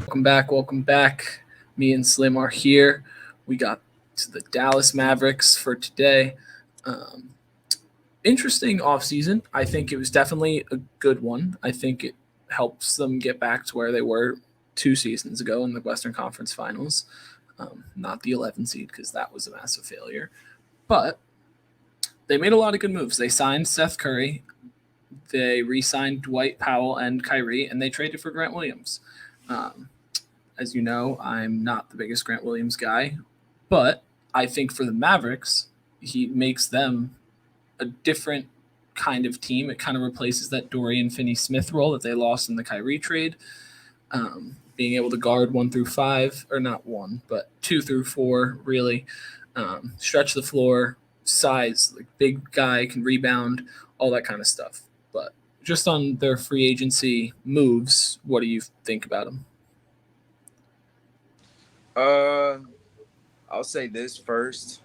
Welcome back. Welcome back. Me and Slim are here. We got to the Dallas Mavericks for today. Um, Interesting offseason. I think it was definitely a good one. I think it helps them get back to where they were 2 seasons ago in the Western Conference Finals. Not the 11 seed because that was a massive failure. But they made a lot of good moves. They signed Seth Curry. They re-signed Dwight Powell and Kyrie, and they traded for Grant Williams. Um, as you know, I'm not the biggest Grant Williams guy, but I think for the Mavericks, he makes them a different kind of team. It kind of replaces that Dorian Finney-Smith role that they lost in the Kyrie trade. Being able to guard 1 through 5, or not 1, but 2 through 4, really. Stretch the floor, size, like big guy, can rebound, all that kind of stuff. But just on their free agency moves, what do you think about them? I'll say this first.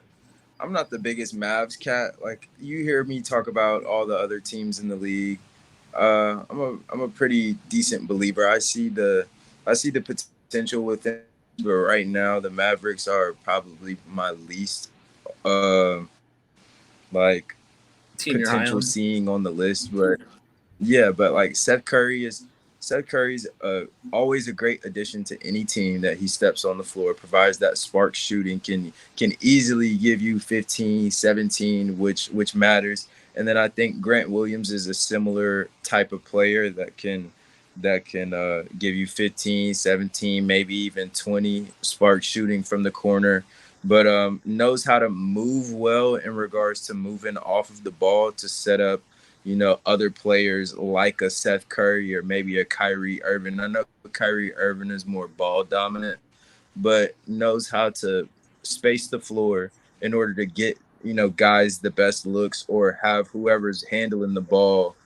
I'm not the biggest Mavs cat. Like, you hear me talk about all the other teams in the league. I'm a pretty decent believer. I see the potential within, but right now the Mavericks are probably my least like Team you're high potential on? seeing on the list. But yeah, but like Seth Curry's always a great addition to any team that he steps on the floor, provides that spark shooting, can easily give you 15, 17, which matters. And then I think Grant Williams is a similar type of player that can give you 15, 17, maybe even 20 spark shooting from the corner, but knows how to move well in regards to moving off of the ball to set up, other players like a Seth Curry or maybe a Kyrie Irving. I know Kyrie Irving is more ball dominant, but knows how to space the floor in order to get, guys the best looks, or have whoever's handling the ball,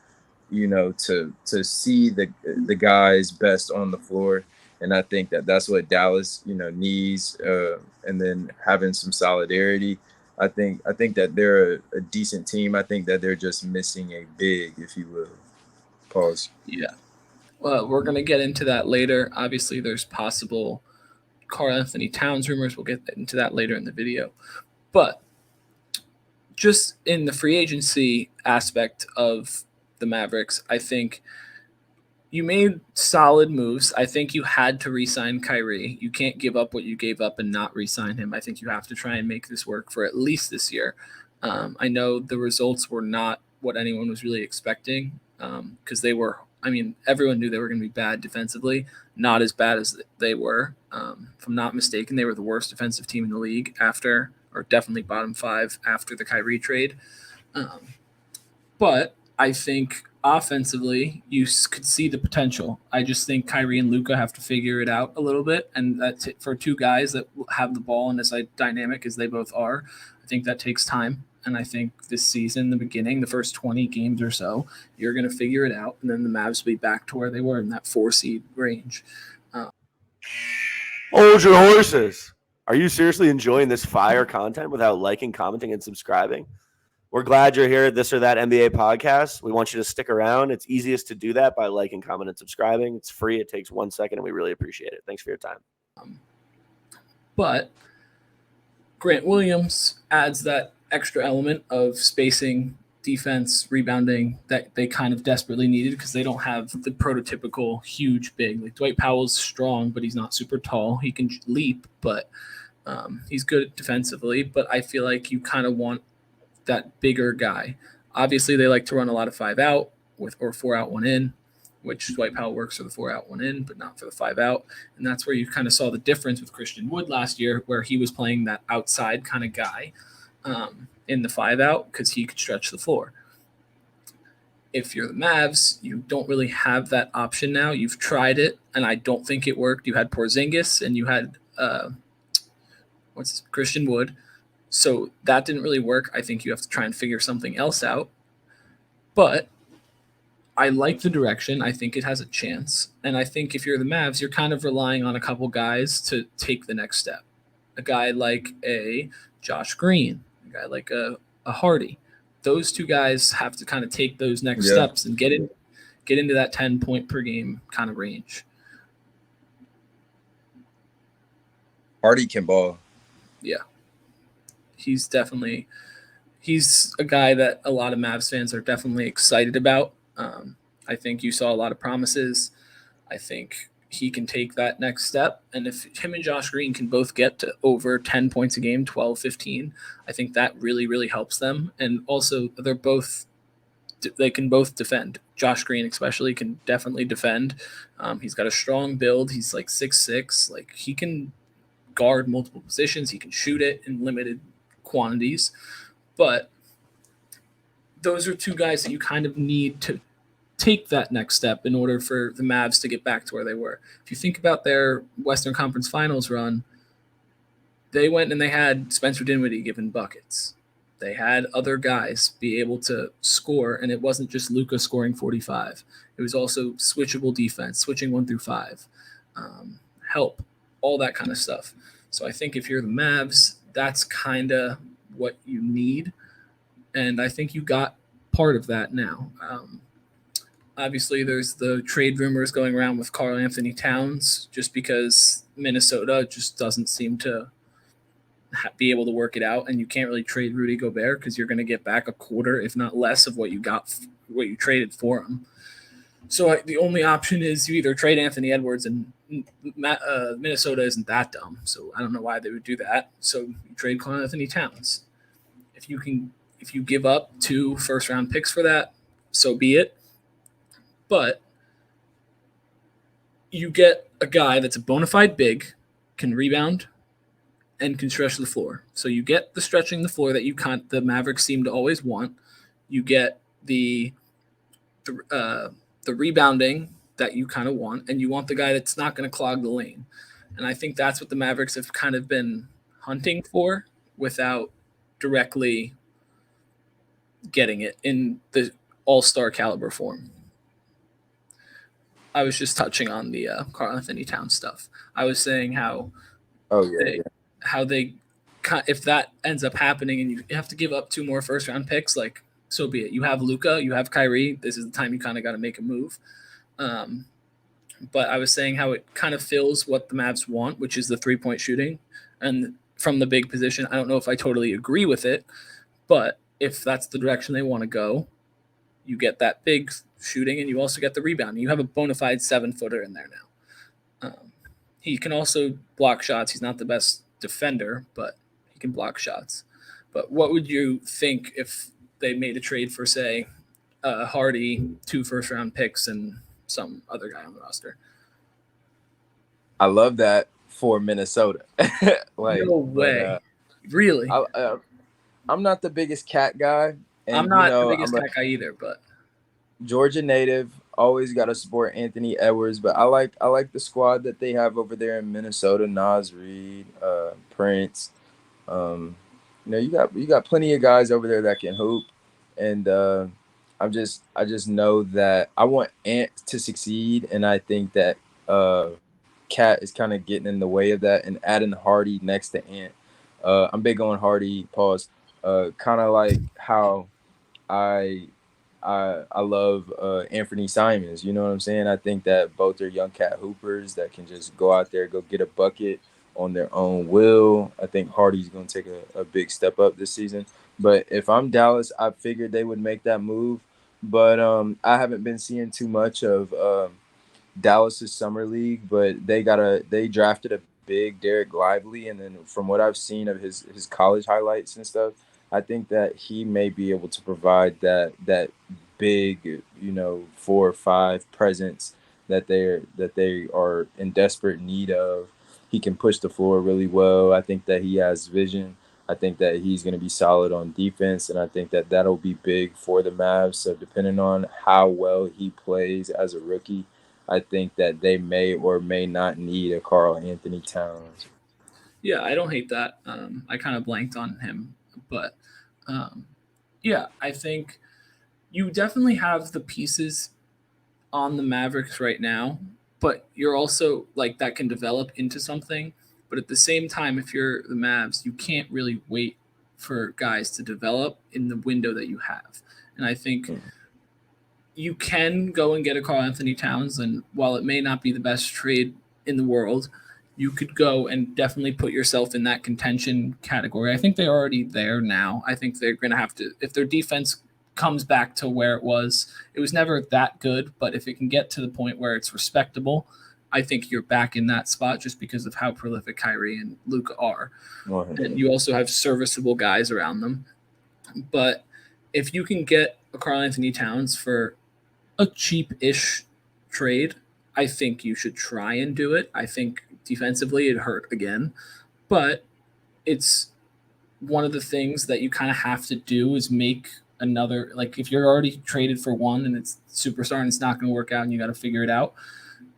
to see the guys best on the floor. And I think that's what Dallas, needs. And then having some solidarity. I think that they're a decent team. I think that they're just missing a big, if you will. Pause. Yeah. Well, we're going to get into that later. Obviously, there's possible Karl-Anthony Towns rumors. We'll get into that later in the video. But just in the free agency aspect of the Mavericks, I think you made solid moves. I think you had to re-sign Kyrie. You can't give up what you gave up and not re-sign him. I think you have to try and make this work for at least this year. I know the results were not what anyone was really expecting, because they were. I mean, everyone knew they were going to be bad defensively, not as bad as they were. If I'm not mistaken, they were the worst defensive team in the league after, or definitely bottom 5 after the Kyrie trade. But I think offensively, you could see the potential. I just think Kyrie and Luka have to figure it out a little bit, and that's for 2 guys that have the ball and as dynamic as they both are. I think that takes time, and I think this season, the beginning, the first 20 games or so, you're going to figure it out, and then the Mavs will be back to where they were in that 4 seed range. Hold your horses. Are you seriously enjoying this fire content without liking, commenting, and subscribing? We're glad you're here at This or That NBA podcast. We want you to stick around. It's easiest to do that by liking, commenting, and subscribing. It's free. It takes 1 second, and we really appreciate it. Thanks for your time. But Grant Williams adds that extra element of spacing, defense, rebounding that they kind of desperately needed because they don't have the prototypical huge big. Like Dwight Powell's strong, but he's not super tall. He can leap, but he's good defensively. But I feel like you kind of want that bigger guy. Obviously, they like to run a lot of 5 out or 4 out, 1 in, which Dwight Powell works for the 4 out, 1 in, but not for the 5 out. And that's where you kind of saw the difference with Christian Wood last year, where he was playing that outside kind of guy in the 5 out because he could stretch the floor. If you're the Mavs, you don't really have that option now. You've tried it, and I don't think it worked. You had Porzingis, and you had Christian Wood. So that didn't really work. I think you have to try and figure something else out. But I like the direction. I think it has a chance. And I think if you're the Mavs, you're kind of relying on a couple guys to take the next step. A guy like a Josh Green, a guy like a Hardy. Those 2 guys have to kind of take those next steps and get into that 10-point per game kind of range. Hardy can ball. Yeah. He's a guy that a lot of Mavs fans are definitely excited about. I think you saw a lot of promises. I think he can take that next step. And if him and Josh Green can both get to over 10 points a game, 12, 15, I think that really, really helps them. And also, they can both defend. Josh Green, especially, can definitely defend. He's got a strong build. He's like 6'6". Like, he can guard multiple positions. He can shoot it in limited quantities. But those are two guys that you kind of need to take that next step in order for the Mavs to get back to where they were. If you think about their Western Conference Finals run, they went and they had Spencer Dinwiddie giving buckets. They had other guys be able to score, and it wasn't just Luka scoring 45. It was also switchable defense, switching 1 through 5, help, all that kind of stuff. So I think if you're the Mavs, that's kind of what you need, and I think you got part of that now. Obviously, there's the trade rumors going around with Karl-Anthony Towns just because Minnesota just doesn't seem to be able to work it out, and you can't really trade Rudy Gobert because you're going to get back a quarter, if not less, of what you traded for him. So the only option is you either trade Anthony Edwards, and Minnesota isn't that dumb, so I don't know why they would do that. So you trade Karl-Anthony Towns. If you give up 2 first-round picks for that, so be it. But you get a guy that's a bona fide big, can rebound, and can stretch the floor. So you get the stretching the floor that the Mavericks seem to always want. You get the rebounding that you kind of want, and you want the guy that's not going to clog the lane. And I think that's what the Mavericks have kind of been hunting for without directly getting it in the all-star caliber form. I was just touching on the Karl-Anthony Towns stuff. I was saying how if that ends up happening and you have to give up 2 more first-round picks, like, so be it. You have Luka, you have Kyrie. This is the time you kind of got to make a move. But I was saying how it kind of fills what the Mavs want, which is the 3-point shooting. And from the big position, I don't know if I totally agree with it, but if that's the direction they want to go, you get that big shooting, and you also get the rebound. You have a bona fide 7-footer in there now. He can also block shots. He's not the best defender, but he can block shots. But what would you think if they made a trade for, say, Hardy, 2 first-round picks, and some other guy on the roster? I love that for Minnesota. No way. Really? I'm not the biggest cat guy. And, I'm not the biggest cat guy either, but Georgia native, always got to support Anthony Edwards. But I like the squad that they have over there in Minnesota. Nas Reed, Prince. You got plenty of guys over there that can hoop, and I just know that I want Ant to succeed, and I think that Cat is kind of getting in the way of that, and adding Hardy next to Ant. I'm big on Hardy. Pause. Kind of like how I love Anthony Simons. You know what I'm saying? I think that both are young cat hoopers that can just go out there, go get a bucket on their own will. I think Hardy's going to take a big step up this season. But if I'm Dallas, I figured they would make that move. But I haven't been seeing too much of Dallas's summer league. But they drafted a big Derek Lively, and then from what I've seen of his college highlights and stuff, I think that he may be able to provide that big, 4 or 5 presence that they are in desperate need of. He can push the floor really well. I think that he has vision. I think that he's going to be solid on defense, and I think that that'll be big for the Mavs. So depending on how well he plays as a rookie, I think that they may or may not need a Karl-Anthony Towns. Yeah, I don't hate that. I kind of blanked on him, but I think you definitely have the pieces on the Mavericks right now, but you're also like that can develop into something. But at the same time, if you're the Mavs, you can't really wait for guys to develop in the window that you have. And I think you can go and get a Karl-Anthony Towns, and while it may not be the best trade in the world, you could go and definitely put yourself in that contention category. I think they're already there now. I think they're going to have to, if their defense comes back to where it was never that good, but if it can get to the point where it's respectable, I think you're back in that spot just because of how prolific Kyrie and Luka are. 100. And you also have serviceable guys around them. But if you can get a Karl-Anthony Towns for a cheap-ish trade, I think you should try and do it. I think defensively it hurt again, but it's one of the things that you kind of have to do is make another, like if you're already traded for one and it's superstar and it's not going to work out and you got to figure it out,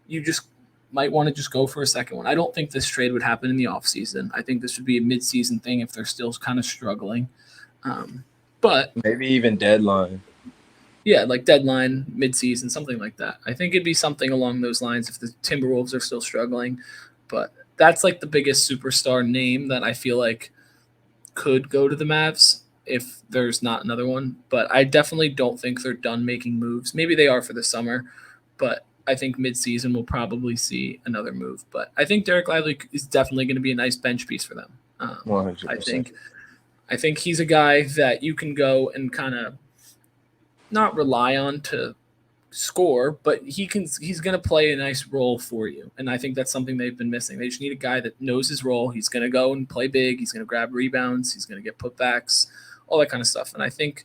you just might want to just go for a second one. I don't think this trade would happen in the offseason. I think this would be a mid-season thing if they're still kind of struggling. But maybe even deadline. Yeah, like deadline, mid-season, something like that. I think it'd be something along those lines if the Timberwolves are still struggling. But that's like the biggest superstar name that I feel like could go to the Mavs if there's not another one. But I definitely don't think they're done making moves. Maybe they are for the summer, but I think mid-season we'll probably see another move. But I think Derek Lively is definitely going to be a nice bench piece for them. 100%. I think he's a guy that you can go and kind of not rely on to score, but he's going to play a nice role for you. And I think that's something they've been missing. They just need a guy that knows his role. He's going to go and play big. He's going to grab rebounds. He's going to get putbacks, all that kind of stuff. And I think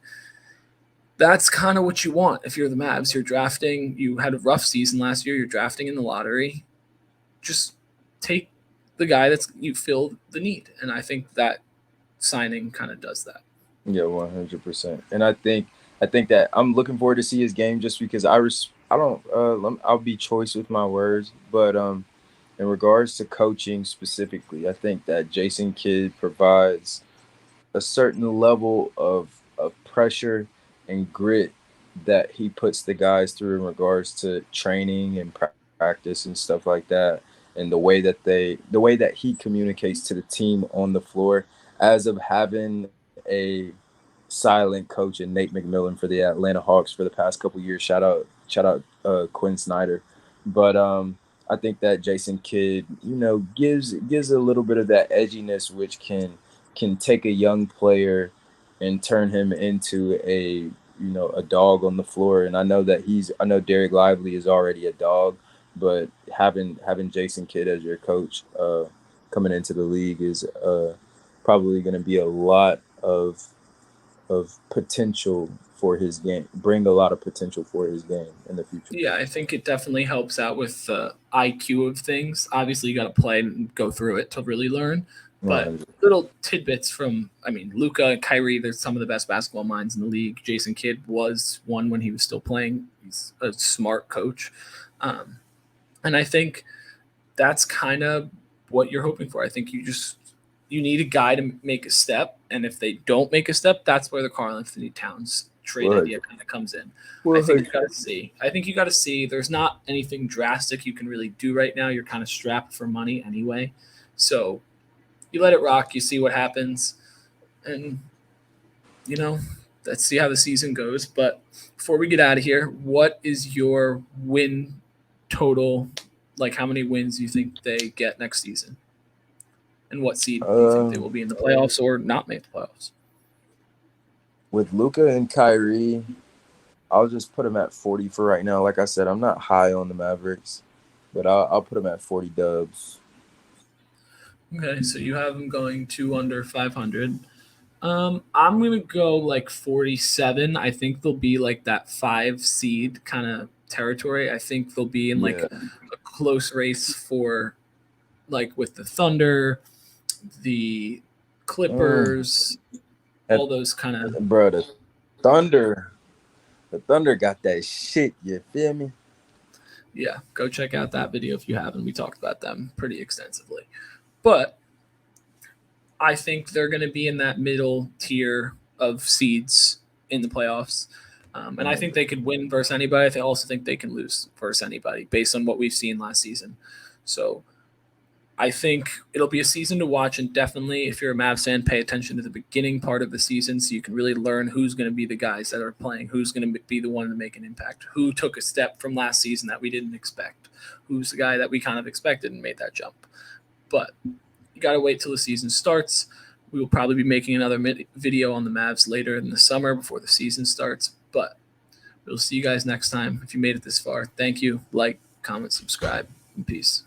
that's kind of what you want if you're the Mavs. You're drafting. You had a rough season last year. You're drafting in the lottery. Just take the guy you feel the need. And I think that signing kind of does that. Yeah, 100%. And I think that I'm looking forward to see his game just because I'll be choice with my words, but in regards to coaching specifically, I think that Jason Kidd provides a certain level of pressure and grit that he puts the guys through in regards to training and practice and stuff like that, and the way that he communicates to the team on the floor, as of having a silent coach and Nate McMillan for the Atlanta Hawks for the past couple of years. Shout out Quinn Snyder. But I think that Jason Kidd, gives a little bit of that edginess, which can take a young player and turn him into a dog on the floor. And I know Derek Lively is already a dog, but having Jason Kidd as your coach coming into the league is probably going to be a lot of potential for his game, bring a lot of potential for his game in the future. Yeah, I think it definitely helps out with the IQ of things. Obviously, you got to play and go through it to really learn. But little tidbits from, Luka and Kyrie, they're some of the best basketball minds in the league. Jason Kidd was one when he was still playing. He's a smart coach. And I think that's kind of what you're hoping for. I think you need a guy to make a step. And if they don't make a step, that's where the Karl-Anthony Towns trade idea kind of comes in. I think you got to see. There's not anything drastic you can really do right now. You're kind of strapped for money anyway. So you let it rock. You see what happens. And, let's see how the season goes. But before we get out of here, what is your win total? Like, how many wins do you think they get next season? And what seed do you think they will be in the playoffs or not make the playoffs? With Luka and Kyrie, I'll just put them at 40 for right now. Like I said, I'm not high on the Mavericks, but I'll put them at 40 dubs. Okay, so you have them going 2 under 500. I'm going to go like 47. I think they'll be like that 5 seed kind of territory. I think they'll be in like a close race for like with the Thunder, the Clippers, all those kind of. Bro, the Thunder got that shit. You feel me? Yeah, go check out that video if you haven't. We talked about them pretty extensively. But I think they're going to be in that middle tier of seeds in the playoffs. And I think they could win versus anybody. I also think they can lose versus anybody based on what we've seen last season. So I think it'll be a season to watch, and definitely if you're a Mavs fan, pay attention to the beginning part of the season so you can really learn who's going to be the guys that are playing, who's going to be the one to make an impact, who took a step from last season that we didn't expect, who's the guy that we kind of expected and made that jump. but you got to wait till the season starts. We will probably be making another video on the Mavs later in the summer before the season starts, but we'll see you guys next time. If you made it this far, thank you. Like, comment, subscribe, and peace.